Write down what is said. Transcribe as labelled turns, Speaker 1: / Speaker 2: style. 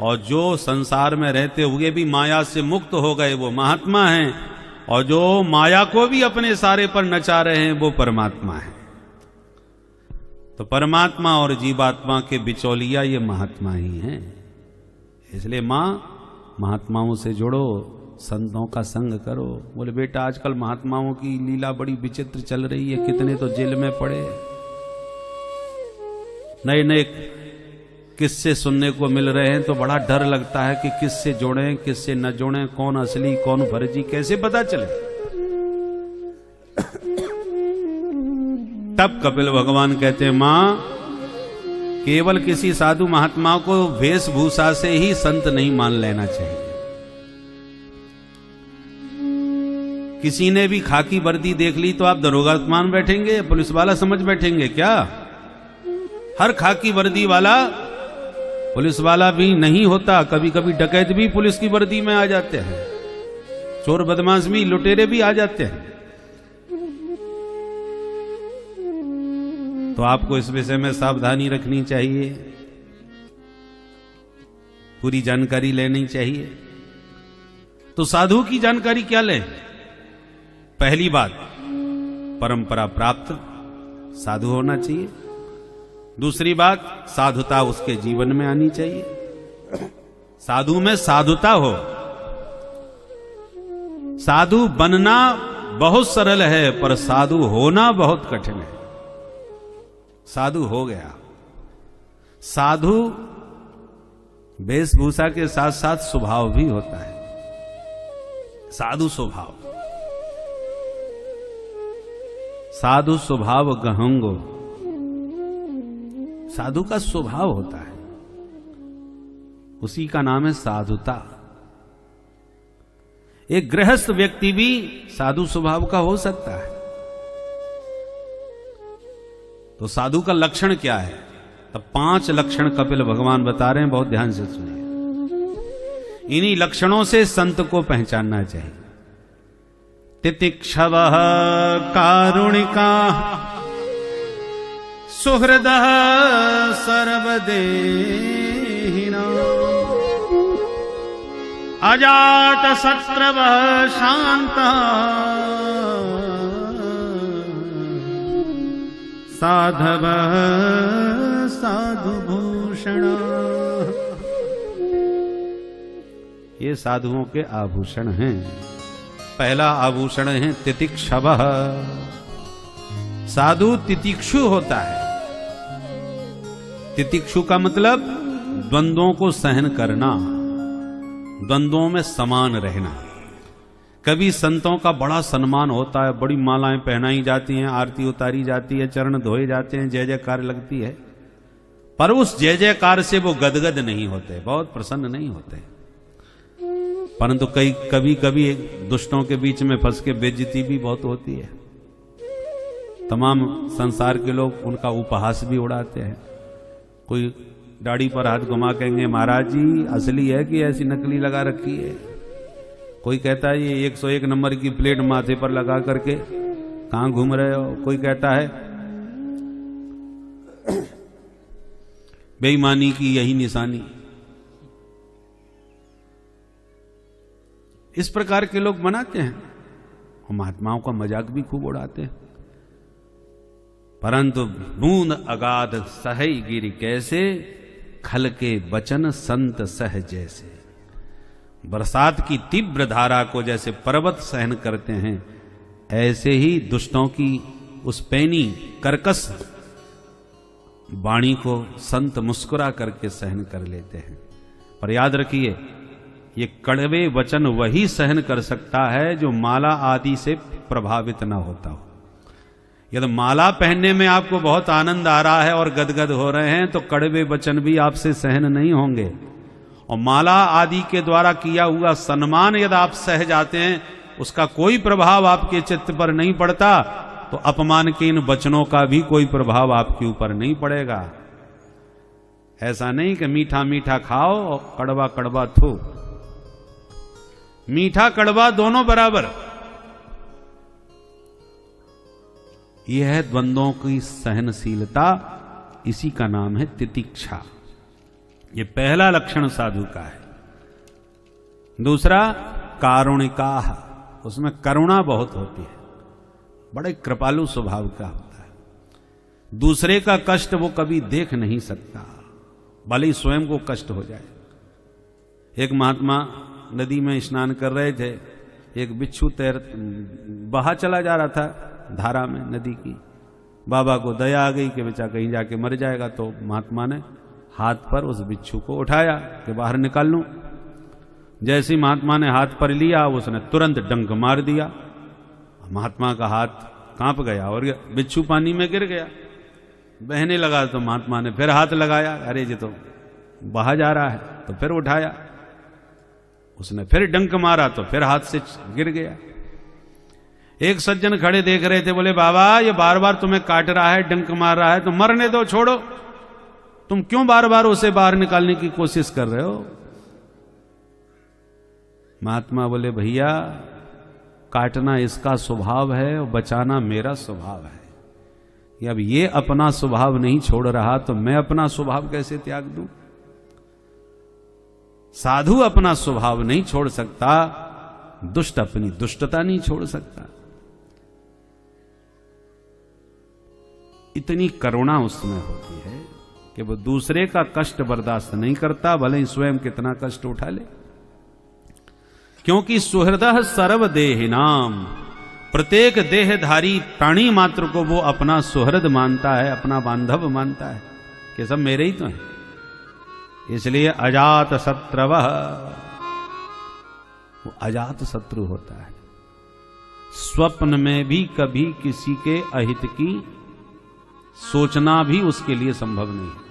Speaker 1: और जो संसार में रहते हुए भी माया से मुक्त हो गए वो महात्मा हैं, और जो माया को भी अपने सारे पर नचा रहे हैं वो परमात्मा है। तो परमात्मा और जीवात्मा के बिचौलिया ये महात्मा ही हैं। इसलिए मां, महात्माओं से जुड़ो, संतों का संग करो। बोले बेटा आजकल महात्माओं की लीला बड़ी विचित्र चल रही है, कितने तो जेल में पड़े, नए नए किस्से सुनने को मिल रहे हैं, तो बड़ा डर लगता है कि किससे जोड़ें किससे न जोड़ें, कौन असली कौन फर्जी कैसे पता चले। तब कपिल भगवान कहते हैं मां, केवल किसी साधु महात्मा को वेशभूषा से ही संत नहीं मान लेना चाहिए। किसी ने भी खाकी वर्दी देख ली तो आप दरोगा मान बैठेंगे, पुलिस वाला समझ बैठेंगे क्या? हर खाकी वर्दी वाला पुलिस वाला भी नहीं होता। कभी कभी डकैत भी पुलिस की वर्दी में आ जाते हैं, चोर बदमाश भी, लुटेरे भी आ जाते हैं। तो आपको इस विषय में सावधानी रखनी चाहिए, पूरी जानकारी लेनी चाहिए। तो साधु की जानकारी क्या लें? पहली बात, परंपरा प्राप्त साधु होना चाहिए। दूसरी बात, साधुता उसके जीवन में आनी चाहिए। साधु में साधुता हो। साधु बनना बहुत सरल है, पर साधु होना बहुत कठिन है। साधु हो गया। साधु वेशभूषा के साथ साथ स्वभाव भी होता है। साधु स्वभाव, साधु स्वभाव गहंगो, साधु का स्वभाव होता है, उसी का नाम है साधुता। एक गृहस्थ व्यक्ति भी साधु स्वभाव का हो सकता है। तो साधु का लक्षण क्या है? तब 5 लक्षण कपिल भगवान बता रहे हैं, बहुत ध्यान से सुनिए। इन्हीं लक्षणों से संत को पहचानना चाहिए। तितिक्षवः कारुणिका सुहृदः सर्वदेहिना अजात शत्रवः शान्तः साधवः साधुभूषण। ये साधुओं के आभूषण हैं। पहला आभूषण है तितिक्षवः। साधु तितिक्षु होता है। तितिक्षु का मतलब द्वंद्वों को सहन करना, द्वंद्वों में समान रहना। कभी संतों का बड़ा सम्मान होता है, बड़ी मालाएं पहनाई जाती हैं, आरती उतारी जाती है, चरण धोए जाते हैं, जय जयकार लगती है, पर उस जय जयकार से वो गदगद नहीं होते, बहुत प्रसन्न नहीं होते। परंतु कभी कभी दुष्टों के बीच में फंस के बेइज्जती भी बहुत होती है। तमाम संसार के लोग उनका उपहास भी उड़ाते हैं। कोई दाढ़ी पर हाथ घुमा कहेंगे महाराज जी असली है कि ऐसी नकली लगा रखी है। कोई कहता है ये 101 नंबर की प्लेट माथे पर लगा करके कहां घूम रहे हो। कोई कहता है बेईमानी की यही निशानी। इस प्रकार के लोग बनाते हैं और महात्माओं का मजाक भी खूब उड़ाते हैं। परंतु बूंद अगाध सहई गिर कैसे, खल के वचन संत सह जैसे। बरसात की तीव्र धारा को जैसे पर्वत सहन करते हैं, ऐसे ही दुष्टों की उस पैनी कर्कश वाणी को संत मुस्कुरा करके सहन कर लेते हैं। पर याद रखिए, ये कड़वे वचन वही सहन कर सकता है जो माला आदि से प्रभावित ना होता हो। यदि माला पहनने में आपको बहुत आनंद आ रहा है और गदगद हो रहे हैं, तो कड़वे वचन भी आपसे सहन नहीं होंगे। और माला आदि के द्वारा किया हुआ सम्मान यदि आप सह जाते हैं, उसका कोई प्रभाव आपके चित्त पर नहीं पड़ता, तो अपमान के इन वचनों का भी कोई प्रभाव आपके ऊपर नहीं पड़ेगा। ऐसा नहीं कि मीठा मीठा खाओ और कड़वा कड़वा थो। मीठा कड़वा दोनों बराबर। यह है द्वंद्वों की सहनशीलता, इसी का नाम है तितिक्षा। ये पहला लक्षण साधु का है। दूसरा कारुणिका, उसमें करुणा बहुत होती है, बड़े कृपालु स्वभाव का होता है। दूसरे का कष्ट वो कभी देख नहीं सकता, भले ही स्वयं को कष्ट हो जाए। एक महात्मा नदी में स्नान कर रहे थे, एक बिच्छू बहा चला जा रहा था धारा में नदी की। बाबा को दया आ गई कि बेचा कहीं जाके मर जाएगा, तो महात्मा ने हाथ पर उस बिच्छू को उठाया कि बाहर निकाल लूं। जैसे महात्मा ने हाथ पर लिया, उसने तुरंत डंक मार दिया। महात्मा का हाथ कांप गया और बिच्छू पानी में गिर गया। बहने लगा तो महात्मा ने फिर हाथ लगाया, अरे जी तो बहा जा रहा है, तो फिर उठाया। उसने फिर डंक मारा तो फिर हाथ से गिर गया। एक सज्जन खड़े देख रहे थे, बोले बाबा ये बार बार तुम्हें काट रहा है, डंक मार रहा है, तो मरने दो, छोड़ो, तुम क्यों बार बार उसे बाहर निकालने की कोशिश कर रहे हो। महात्मा बोले भैया काटना इसका स्वभाव है और बचाना मेरा स्वभाव है। कि अब ये अपना स्वभाव नहीं छोड़ रहा तो मैं अपना स्वभाव कैसे त्याग दूं। साधु अपना स्वभाव नहीं छोड़ सकता, दुष्ट अपनी दुष्टता नहीं छोड़ सकता। इतनी करुणा उसमें होती है कि वो दूसरे का कष्ट बर्दाश्त नहीं करता, भले ही स्वयं कितना कष्ट उठा ले। क्योंकि सुहृदः सर्वदेहिनाम, प्रत्येक देहधारी प्राणी मात्र को वो अपना सुहृद मानता है, अपना बांधव मानता है कि सब मेरे ही तो हैं। इसलिए अजात शत्रवः, वो अजात शत्रु होता है। स्वप्न में भी कभी किसी के अहित की सोचना भी उसके लिए संभव नहीं है।